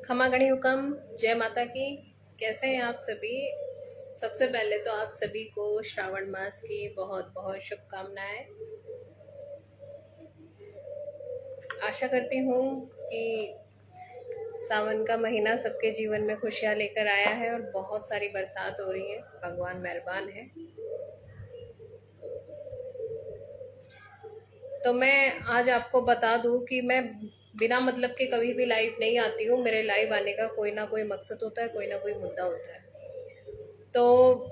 खमा गणी हुकम, जय माता की। कैसे हैं आप सभी? सबसे पहले तो आप सभी को श्रावण मास की बहुत बहुत शुभकामनाएं। आशा करती हूँ कि सावन का महीना सबके जीवन में खुशियाँ लेकर आया है और बहुत सारी बरसात हो रही है। भगवान मेहरबान है। तो मैं आज आपको बता दूं कि मैं बिना मतलब के कभी भी लाइव नहीं आती हूँ। मेरे लाइव आने का कोई ना कोई मकसद होता है, कोई ना कोई मुद्दा होता है। तो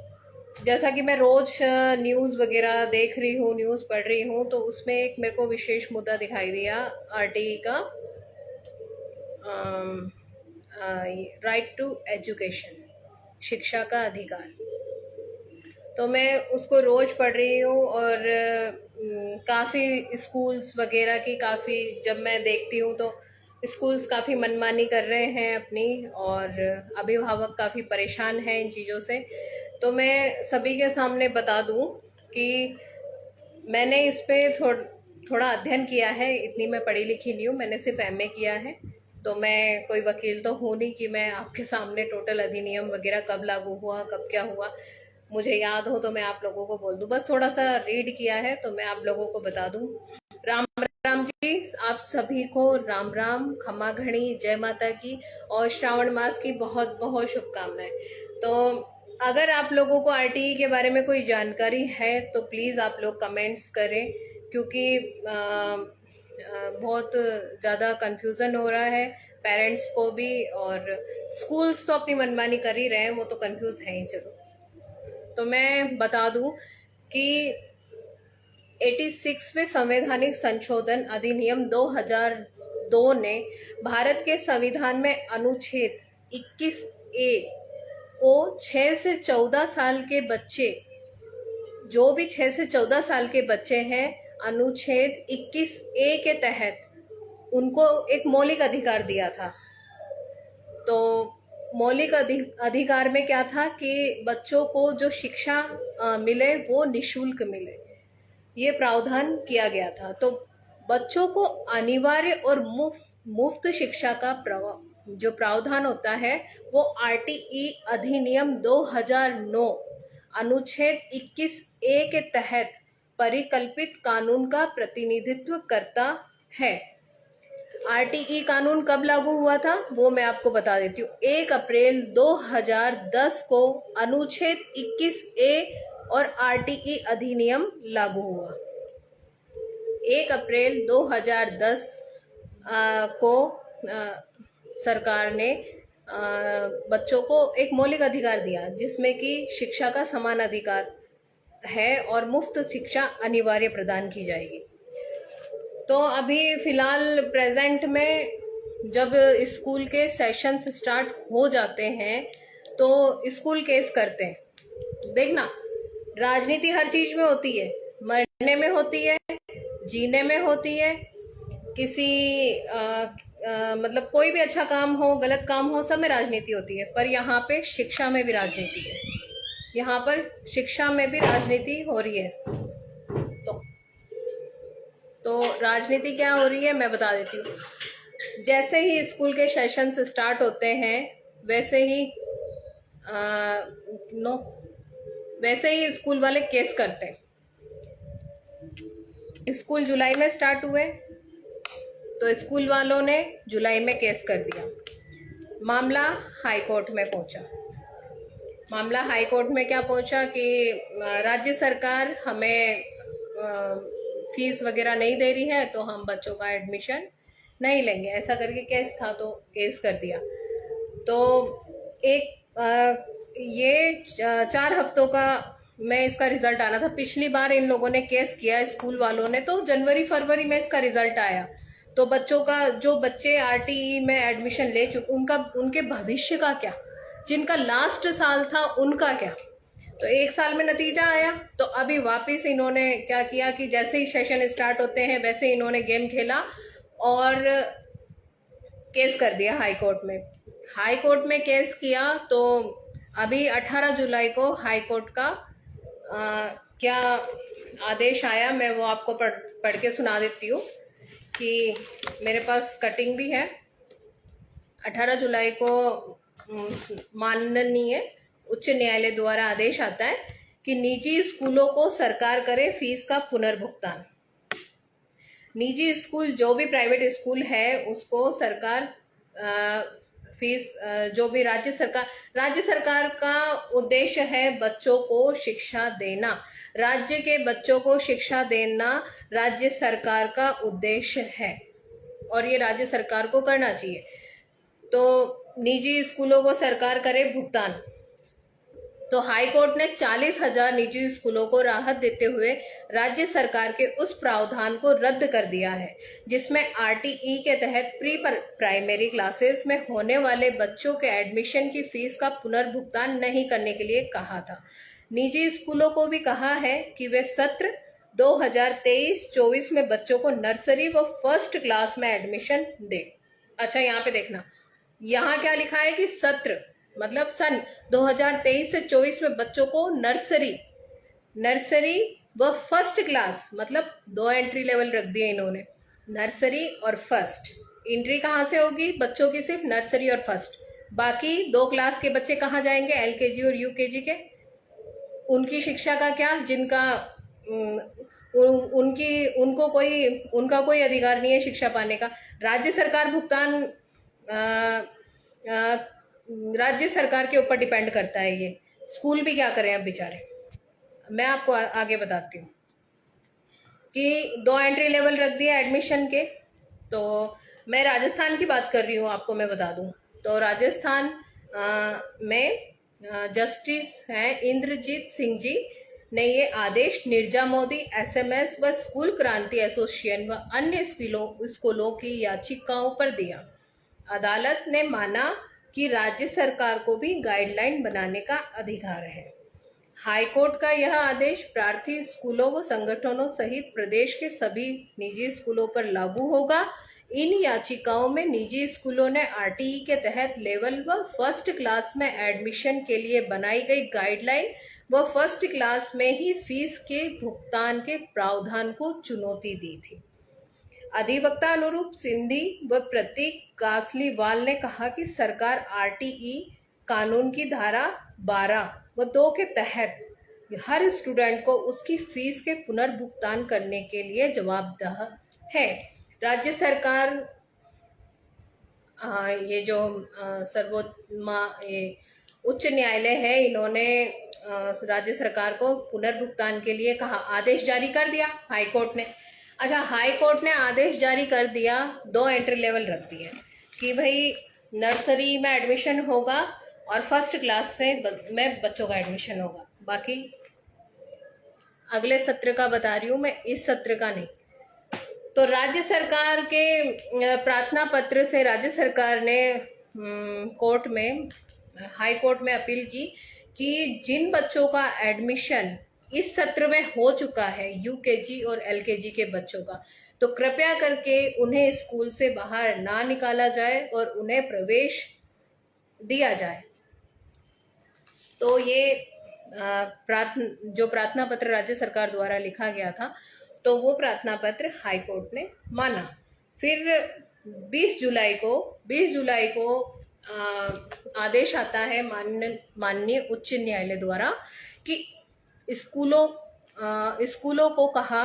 जैसा कि मैं रोज न्यूज़ वगैरह देख रही हूँ, न्यूज़ पढ़ रही हूँ, तो उसमें एक मेरे को विशेष मुद्दा दिखाई दिया, आरटीई का, राइट टू एजुकेशन, शिक्षा का अधिकार। तो मैं उसको रोज पढ़ रही हूँ और काफ़ी स्कूल्स वगैरह की जब मैं देखती हूँ तो स्कूल्स काफ़ी मनमानी कर रहे हैं अपनी, और अभिभावक काफ़ी परेशान हैं इन चीज़ों से। तो मैं सभी के सामने बता दूं कि मैंने इस पे थोड़ा अध्ययन किया है। इतनी मैं पढ़ी लिखी नहीं हूँ, मैंने सिर्फ एमए किया है। तो मैं कोई वकील तो हूँ नहीं कि मैं आपके सामने टोटल अधिनियम वगैरह कब लागू हुआ, कब क्या हुआ, मुझे याद हो तो मैं आप लोगों को बोल दूं। बस थोड़ा सा रीड किया है तो मैं आप लोगों को बता दूं। राम राम जी, आप सभी को राम राम, खमा घड़ी, जय माता की और श्रावण मास की बहुत बहुत शुभकामनाएं। तो अगर आप लोगों को आरटीई के बारे में कोई जानकारी है तो प्लीज़ आप लोग कमेंट्स करें, क्योंकि बहुत ज़्यादा कंफ्यूजन हो रहा है पेरेंट्स को भी, और स्कूल्स तो अपनी मनमानी कर ही रहे हैं, वो तो कंफ्यूज हैं ही। चलो, तो मैं बता दूं कि 86वें संवैधानिक संशोधन अधिनियम 2002 ने भारत के संविधान में अनुच्छेद 21A को 6 से 14 साल के बच्चे, जो भी 6 से 14 साल के बच्चे हैं, अनुच्छेद 21A के तहत उनको एक मौलिक अधिकार दिया था। तो मौलिक अधिकार में क्या था कि बच्चों को जो शिक्षा मिले वो निशुल्क मिले, ये प्रावधान किया गया था। तो बच्चों को अनिवार्य और मुफ्त शिक्षा का जो प्रावधान होता है वो आरटीई अधिनियम 2009 अनुच्छेद 21A के तहत परिकल्पित कानून का प्रतिनिधित्व करता है। आरटीई कानून कब लागू हुआ था वो मैं आपको बता देती हूँ। 1 अप्रैल 2010 को अनुच्छेद 21A और आरटीई अधिनियम लागू हुआ। 1 अप्रैल 2010 को सरकार ने बच्चों को एक मौलिक अधिकार दिया, जिसमें कि शिक्षा का समान अधिकार है और मुफ्त शिक्षा अनिवार्य प्रदान की जाएगी। तो अभी फिलहाल प्रेजेंट में जब स्कूल के सेशंस स्टार्ट हो जाते हैं तो स्कूल केस करते हैं। देखना, राजनीति हर चीज में होती है, मरने में होती है, जीने में होती है, किसी मतलब कोई भी अच्छा काम हो, गलत काम हो, सब में राजनीति होती है। पर यहाँ पे शिक्षा में भी राजनीति है, यहाँ पर शिक्षा में भी राजनीति हो रही है। तो राजनीति क्या हो रही है मैं बता देती हूँ। जैसे ही स्कूल के सेशंस स्टार्ट होते हैं वैसे ही स्कूल वाले केस करते हैं। स्कूल जुलाई में स्टार्ट हुए तो स्कूल वालों ने जुलाई में केस कर दिया। मामला हाई कोर्ट में पहुंचा। मामला हाई कोर्ट में क्या पहुंचा कि राज्य सरकार हमें फीस वगैरह नहीं दे रही है तो हम बच्चों का एडमिशन नहीं लेंगे, ऐसा करके केस था। तो केस कर दिया। तो ये 4 हफ्तों का में इसका रिजल्ट आना था। पिछली बार इन लोगों ने केस किया, स्कूल वालों ने, तो जनवरी फरवरी में इसका रिजल्ट आया। तो बच्चों का, जो बच्चे आरटीई में एडमिशन ले चुके, उनके भविष्य का क्या, जिनका लास्ट साल था उनका क्या। तो 1 साल में नतीजा आया। तो अभी वापस इन्होंने क्या किया कि जैसे ही सेशन स्टार्ट होते हैं वैसे ही इन्होंने गेम खेला और केस कर दिया हाई कोर्ट में। हाई कोर्ट में केस किया तो अभी 18 जुलाई को हाई कोर्ट का क्या आदेश आया, मैं वो आपको पढ़ के सुना देती हूँ कि मेरे पास कटिंग भी है। 18 जुलाई को माननीय उच्च न्यायालय द्वारा आदेश आता है कि निजी स्कूलों को सरकार करे फीस का पुनर्भुगतान। निजी स्कूल, जो भी प्राइवेट स्कूल है, उसको सरकार फीस, जो भी राज्य सरकार का उद्देश्य है बच्चों को शिक्षा देना। राज्य के बच्चों को शिक्षा देना राज्य सरकार का उद्देश्य है और ये राज्य सरकार को करना चाहिए। तो निजी स्कूलों को सरकार करे भुगतान। तो हाई कोर्ट ने 40,000 निजी स्कूलों को राहत देते हुए राज्य सरकार के उस प्रावधान को रद्द कर दिया है जिसमें आरटीई के तहत प्री प्राइमरी क्लासेस में होने वाले बच्चों के एडमिशन की फीस का पुनर्भुगतान नहीं करने के लिए कहा था। निजी स्कूलों को भी कहा है कि वे सत्र 2023-24 में बच्चों को नर्सरी व फर्स्ट क्लास में एडमिशन दे। अच्छा, यहाँ पे देखना, यहाँ क्या लिखा है कि सत्र मतलब सन 2023 से 24 में बच्चों को नर्सरी व फर्स्ट क्लास, मतलब 2 एंट्री लेवल रख दिए इन्होंने, नर्सरी और फर्स्ट। एंट्री कहाँ से होगी? बच्चों की सिर्फ नर्सरी और फर्स्ट। बाकी 2 क्लास के बच्चे कहाँ जाएंगे? एलकेजी और यूकेजी के। उनकी शिक्षा का क्या? जिनका उनका कोई अधिकार नहीं है शिक्षा पाने का। राज्य सरकार भुगतान राज्य सरकार के ऊपर डिपेंड करता है। ये स्कूल भी क्या करें अब बेचारे। मैं आपको आगे बताती हूँ कि 2 एंट्री लेवल रख दिया एडमिशन के। तो मैं राजस्थान की बात कर रही हूँ, आपको मैं बता दूँ। तो राजस्थान में जस्टिस हैं इंद्रजीत सिंह जी ने ये आदेश निर्जा मोदी एसएमएस व स्कूल क्रांति एसोसिएशन व अन्य स्कूलों की याचिकाओं पर दिया। अदालत ने माना कि राज्य सरकार को भी गाइडलाइन बनाने का अधिकार है। हाईकोर्ट का यह आदेश प्रार्थी स्कूलों व संगठनों सहित प्रदेश के सभी निजी स्कूलों पर लागू होगा। इन याचिकाओं में निजी स्कूलों ने आरटीई के तहत लेवल व फर्स्ट क्लास में एडमिशन के लिए बनाई गई गाइडलाइन व फर्स्ट क्लास में ही फीस के भुगतान के प्रावधान को चुनौती दी थी। अधिवक्ता अनुरूप सिंधी व प्रतीक कासलीवाल ने कहा कि सरकार आरटीई कानून की धारा 12 व 2 के तहत हर स्टूडेंट को उसकी फीस के पुनर्भुगतान करने के लिए जवाबदेह है। राज्य सरकार ये जो उच्च न्यायालय है, इन्होंने राज्य सरकार को पुनर्भुगतान के लिए कहा, आदेश जारी कर दिया हाई कोर्ट ने। अच्छा, हाई कोर्ट ने आदेश जारी कर दिया, 2 एंट्री लेवल रख दिए कि भाई नर्सरी में एडमिशन होगा और फर्स्ट क्लास में बच्चों का एडमिशन होगा। बाकी अगले सत्र का बता रही हूँ मैं, इस सत्र का नहीं। तो राज्य सरकार के प्रार्थना पत्र से राज्य सरकार ने कोर्ट में, हाई कोर्ट में अपील की कि जिन बच्चों का एडमिशन इस सत्र में हो चुका है, यूकेजी और एलकेजी के बच्चों का, तो कृपया करके उन्हें स्कूल से बाहर ना निकाला जाए और उन्हें प्रवेश दिया जाए। तो ये जो प्रार्थना पत्र राज्य सरकार द्वारा लिखा गया था, तो वो प्रार्थना पत्र हाई कोर्ट ने माना। फिर 20 जुलाई को आदेश आता है माननीय उच्च न्यायालय द्वारा कि स्कूलों को कहा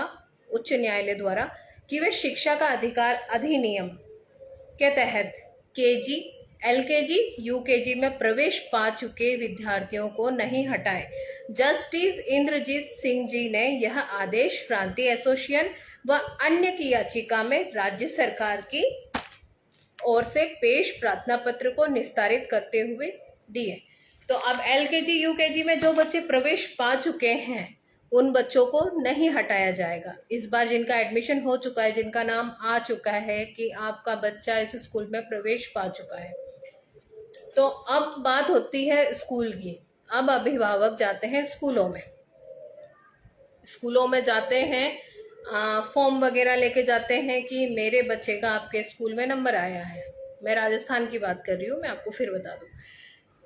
उच्च न्यायालय द्वारा कि वे शिक्षा का अधिकार अधिनियम के तहत केजी, एलकेजी, यूकेजी में प्रवेश पा चुके विद्यार्थियों को नहीं हटाए। जस्टिस इंद्रजीत सिंह जी ने यह आदेश क्रांति एसोसिएशन व अन्य की याचिका में राज्य सरकार की ओर से पेश प्रार्थना पत्र को निस्तारित करते हुए दिए। तो अब एलकेजी, यूकेजी में जो बच्चे प्रवेश पा चुके हैं उन बच्चों को नहीं हटाया जाएगा। इस बार जिनका एडमिशन हो चुका है, जिनका नाम आ चुका है कि आपका बच्चा इस स्कूल में प्रवेश पा चुका है, तो अब बात होती है स्कूल की। अब अभिभावक जाते हैं स्कूलों में जाते हैं, फॉर्म वगैरह लेके जाते हैं कि मेरे बच्चे का आपके स्कूल में नंबर आया है। मैं राजस्थान की बात कर रही हूँ, मैं आपको फिर बता दूँ।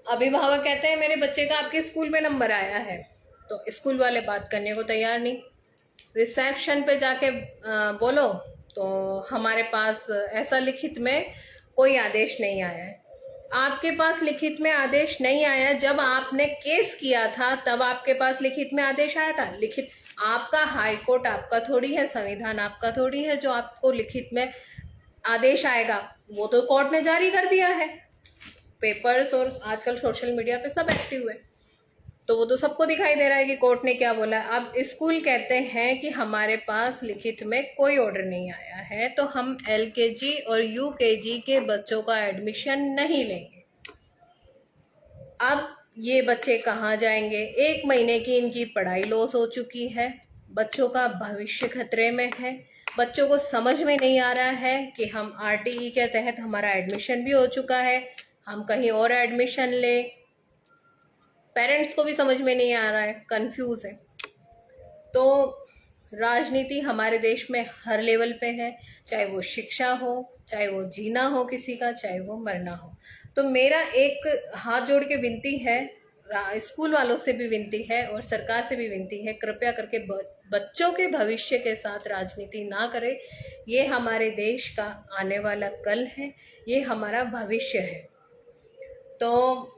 अभिभावक कहते हैं मेरे बच्चे का आपके स्कूल में नंबर आया है, तो स्कूल वाले बात करने को तैयार नहीं। रिसेप्शन पे जाके बोलो तो हमारे पास ऐसा लिखित में कोई आदेश नहीं आया है। आपके पास लिखित में आदेश नहीं आया, जब आपने केस किया था तब आपके पास लिखित में आदेश आया था। लिखित आपका हाई कोर्ट आपका थोड़ी है, संविधान आपका थोड़ी है जो आपको लिखित में आदेश आएगा, वो तो कोर्ट ने जारी कर दिया है। पेपर्स और आजकल सोशल मीडिया पे सब एक्टिव है, तो वो तो सबको दिखाई दे रहा है कि कोर्ट ने क्या बोला है। अब स्कूल कहते हैं कि हमारे पास लिखित में कोई ऑर्डर नहीं आया है, तो हम LKG और UKG के बच्चों का एडमिशन नहीं लेंगे। अब ये बच्चे कहाँ जाएंगे? 1 महीने की इनकी पढ़ाई लॉस हो चुकी है, बच्चों का भविष्य खतरे में है। बच्चों को समझ में नहीं आ रहा है कि हम RTE के तहत हमारा एडमिशन भी हो चुका है, हम कहीं और एडमिशन ले। पेरेंट्स को भी समझ में नहीं आ रहा है, कंफ्यूज है। तो राजनीति हमारे देश में हर लेवल पे है, चाहे वो शिक्षा हो, चाहे वो जीना हो किसी का, चाहे वो मरना हो। तो मेरा एक हाथ जोड़ के विनती है, स्कूल वालों से भी विनती है और सरकार से भी विनती है, कृपया करके बच्चों के भविष्य के साथ राजनीति ना करें। ये हमारे देश का आने वाला कल है, ये हमारा भविष्य है। तो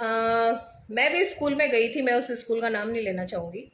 मैं भी स्कूल में गई थी, मैं उस स्कूल का नाम नहीं लेना चाहूँगी,